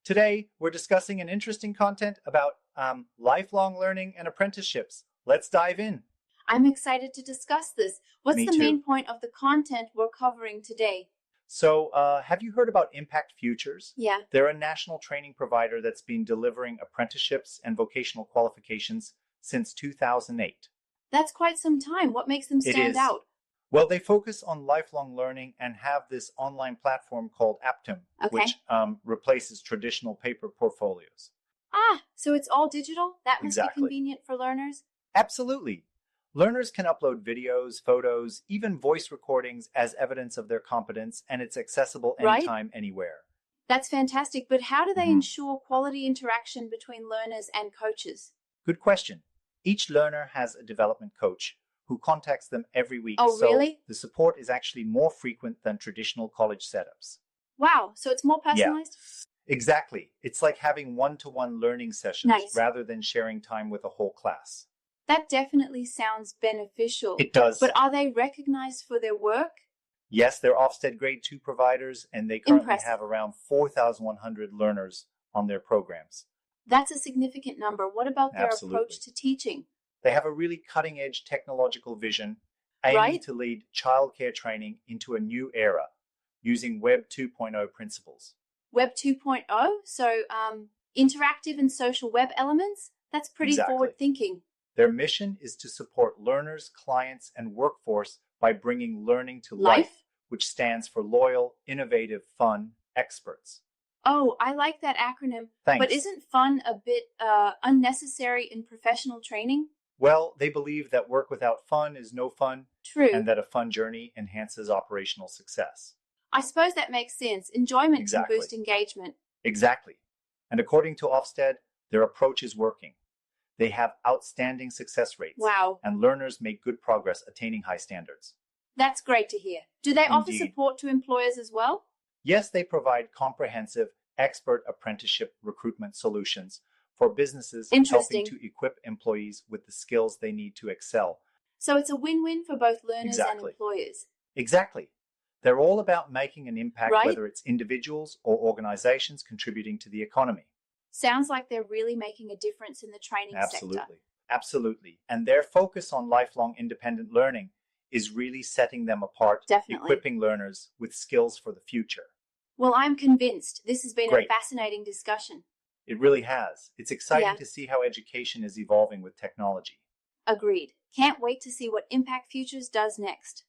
Today, we're discussing an interesting content about lifelong learning and apprenticeships. Let's dive in. I'm excited to discuss this. What's Me the too. main point of the content we're covering today? So, have you heard about Impact Futures? Yeah. They're a national training provider that's been delivering apprenticeships and vocational qualifications since 2008. That's quite some time. What makes them stand out? Well, they focus on lifelong learning and have this online platform called Aptem, which replaces traditional paper portfolios. So it's all digital? That must Exactly. be convenient for learners? Absolutely. Learners can upload videos, photos, even voice recordings as evidence of their competence, and it's accessible anytime, anywhere. That's fantastic, but how do they ensure quality interaction between learners and coaches? Good question. Each learner has a development coach who contacts them every week. Oh, really? So the support is actually more frequent than traditional college setups. Wow, so it's more personalized? Yeah, exactly. It's like having one-to-one learning sessions rather than sharing time with a whole class. That definitely sounds beneficial. It does. But are they recognized for their work? Yes, they're Ofsted Grade 2 providers, and they currently have around 4,100 learners on their programs. That's a significant number. What about their approach to teaching? They have a really cutting-edge technological vision aiming to lead childcare training into a new era using Web 2.0 principles. Web 2.0? So interactive and social web elements? That's pretty forward-thinking. Their mission is to support learners, clients, and workforce by bringing learning to life, which stands for Loyal, Innovative, Fun, Experts. Oh, I like that acronym. Thanks. But isn't fun a bit unnecessary in professional training? Well, they believe that work without fun is no fun. True. And that a fun journey enhances operational success. I suppose that makes sense. Enjoyment can boost engagement. Exactly. And according to Ofsted, their approach is working. They have outstanding success rates. Wow. And learners make good progress attaining high standards. That's great to hear. Do they offer support to employers as well? Yes, they provide comprehensive expert apprenticeship recruitment solutions for businesses helping to equip employees with the skills they need to excel. So it's a win-win for both learners and employers. Exactly. They're all about making an impact, whether it's individuals or organizations contributing to the economy. Sounds like they're really making a difference in the training sector. Absolutely. And their focus on lifelong independent learning is really setting them apart, equipping learners with skills for the future. Well, I'm convinced. This has been a fascinating discussion. It really has. It's exciting to see how education is evolving with technology. Agreed. Can't wait to see what Impact Futures does next.